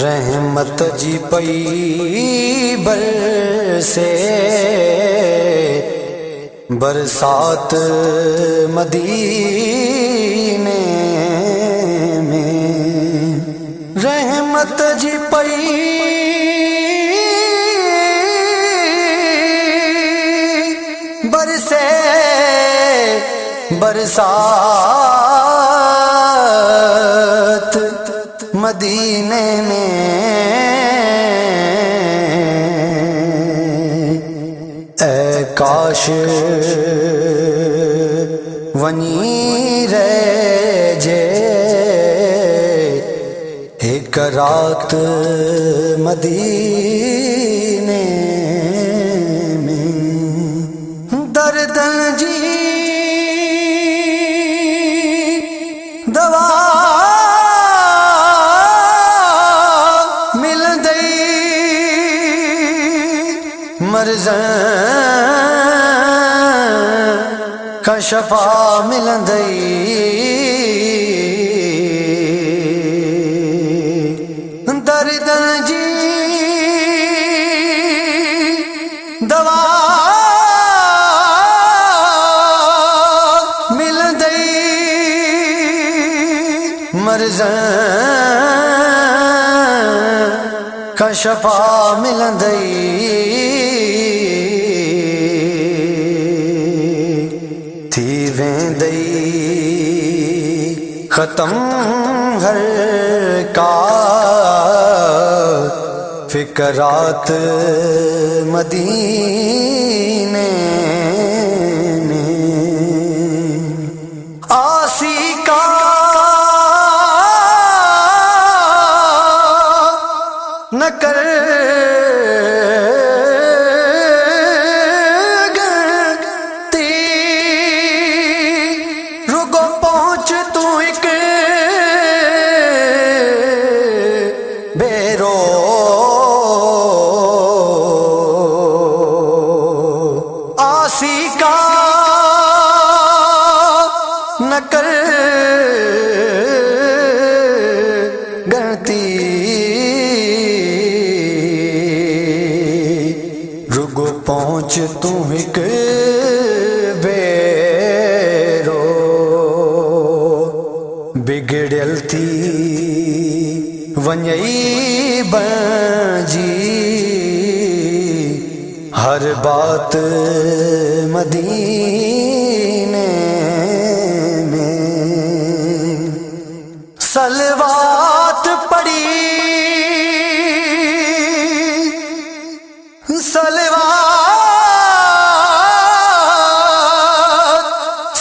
رحمت جی پئی برسے برسات مدینے میں، رحمت جی پئی برسے برسات مدینے میں، اے کاش ونی رہ جے ایک رات مدینے میں، دردن جی دوا مرزاں کا شفا ملندئی، دردن جی دوا ملندئی، مرزاں کا شفا ملندئی، تھی ویندئی ختم ہر کا فکرات مدینے میں، آسی کا نہ کر آسی کا نہ کر گنتی، رگو پہنچ تو ایک بیرو بگڑل تھی ونجئی بنجی ہر بات مدینے میں، صلوات پڑھی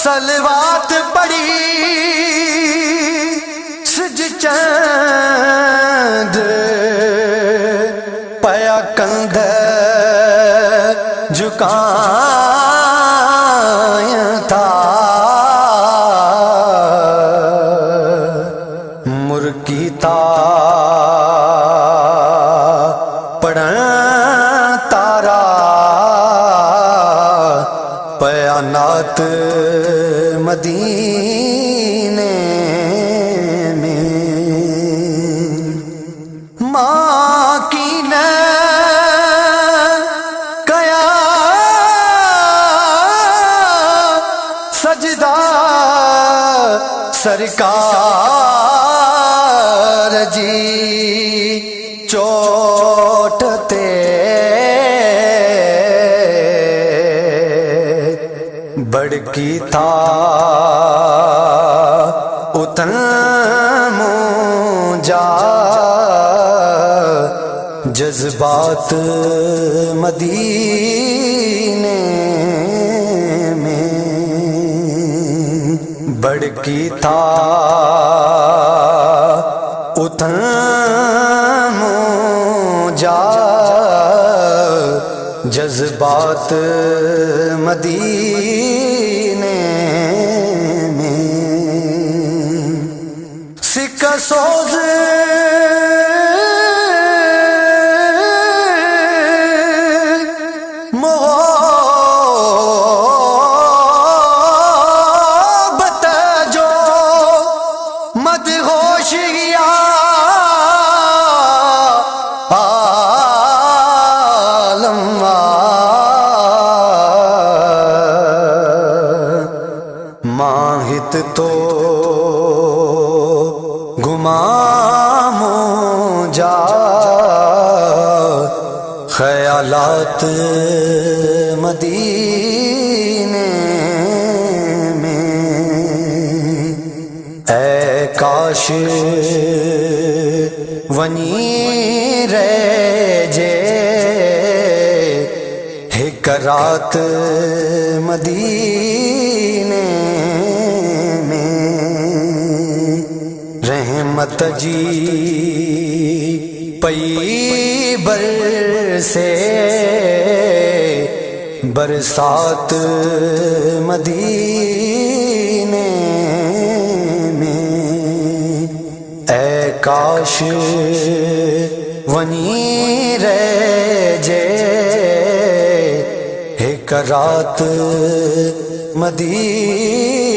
صلوات پڑھی سج چند پیا کندھ جھکایا تھا، مرکی تا پڑھا تارا پیانات مدینے میں، ماں کی نے سجدہ سرکار جی چوٹ تے بڑکی تھا اتن مونجا جذبات مدینے میں، بڑکی تھا اتن مونجا جذبات مدینے میں، سکہ سوز محبت جو مدہوش گیا خیالات مدینے میں، اے کاش ونی رہ جے ایک رات مدینے میں، رحمت جی پئی برسے برسات مدینے میں، اے کاش ونی رہ جے ایک رات مدینے